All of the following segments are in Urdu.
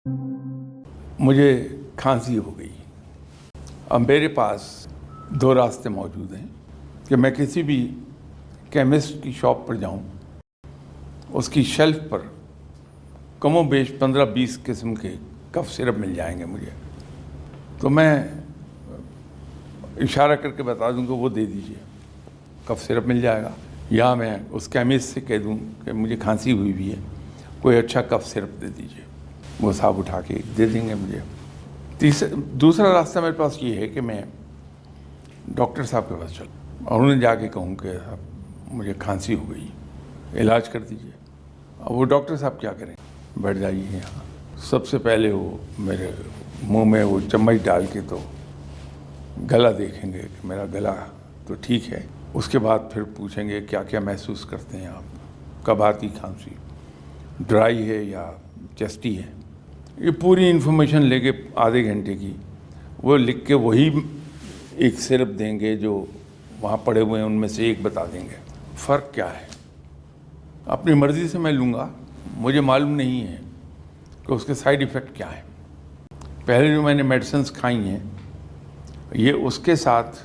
مجھے کھانسی ہو گئی. اب میرے پاس دو راستے موجود ہیں کہ میں کسی بھی کیمسٹ کی شاپ پر جاؤں, اس کی شیلف پر کم و بیش 15-20 قسم کے کف سرپ مل جائیں گے مجھے, تو میں اشارہ کر کے بتا دوں کہ وہ دے دیجئے, کف سرپ مل جائے گا. یا میں اس کیمسٹ سے کہہ دوں کہ مجھے کھانسی ہوئی بھی ہے, کوئی اچھا کف سرپ دے دیجئے, وہ صاحب اٹھا کے دے دیں گے مجھے. دوسرا راستہ میرے پاس یہ ہے کہ میں ڈاکٹر صاحب کے پاس چلوں اور انہیں جا کے کہوں کہ صاحب مجھے کھانسی ہو گئی, علاج کر دیجئے. اب وہ ڈاکٹر صاحب کیا کریں, بیٹھ جائیے یہاں. سب سے پہلے وہ میرے منہ میں وہ چمچ ڈال کے تو گلا دیکھیں گے کہ میرا گلا تو ٹھیک ہے. اس کے بعد پھر پوچھیں گے کیا کیا محسوس کرتے ہیں آپ, کب آتی کھانسی, ڈرائی ہے یا چسٹی ہے. یہ پوری انفارمیشن لے کے آدھے گھنٹے کی وہ لکھ کے وہی ایک سرپ دیں گے جو وہاں پڑے ہوئے ہیں ان میں سے ایک بتا دیں گے. فرق کیا ہے اپنی مرضی سے میں لوں گا, مجھے معلوم نہیں ہے کہ اس کے سائیڈ ایفیکٹ کیا ہے. پہلے جو میں نے میڈیسنز کھائی ہیں یہ اس کے ساتھ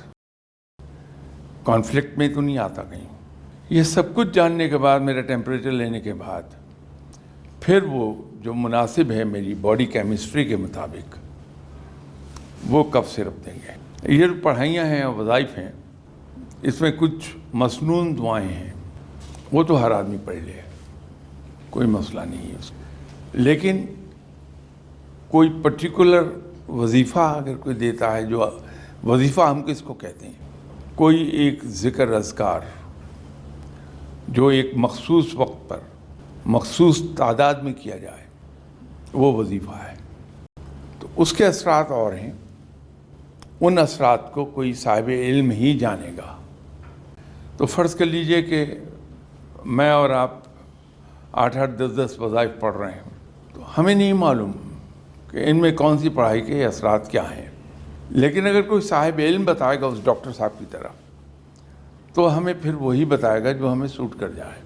کانفلکٹ میں تو نہیں آتا کہیں. یہ سب کچھ جاننے کے بعد, میرا ٹیمپریچر لینے کے بعد, پھر وہ جو مناسب ہے میری باڈی کیمسٹری کے مطابق وہ کف سرپ دیں گے. یہ جو پڑھائیاں ہیں اور وظائف ہیں اس میں کچھ مسنون دعائیں ہیں, وہ تو ہر آدمی پڑھ لے, کوئی مسئلہ نہیں ہے اس کو. لیکن کوئی پرٹیکولر وظیفہ اگر کوئی دیتا ہے, جو وظیفہ ہم کس کو کہتے ہیں, کوئی ایک ذکر اذکار جو ایک مخصوص وقت پر مخصوص تعداد میں کیا جائے, وہ وظیفہ ہے. تو اس کے اثرات اور ہیں, ان اثرات کو کوئی صاحب علم ہی جانے گا. تو فرض کر لیجئے کہ میں اور آپ 8-8, 10-10 وظائف پڑھ رہے ہیں, تو ہمیں نہیں معلوم کہ ان میں کون سی پڑھائی کے اثرات کیا ہیں. لیکن اگر کوئی صاحب علم بتائے گا اس ڈاکٹر صاحب کی طرح, تو ہمیں پھر وہی بتائے گا جو ہمیں سوٹ کر جائے.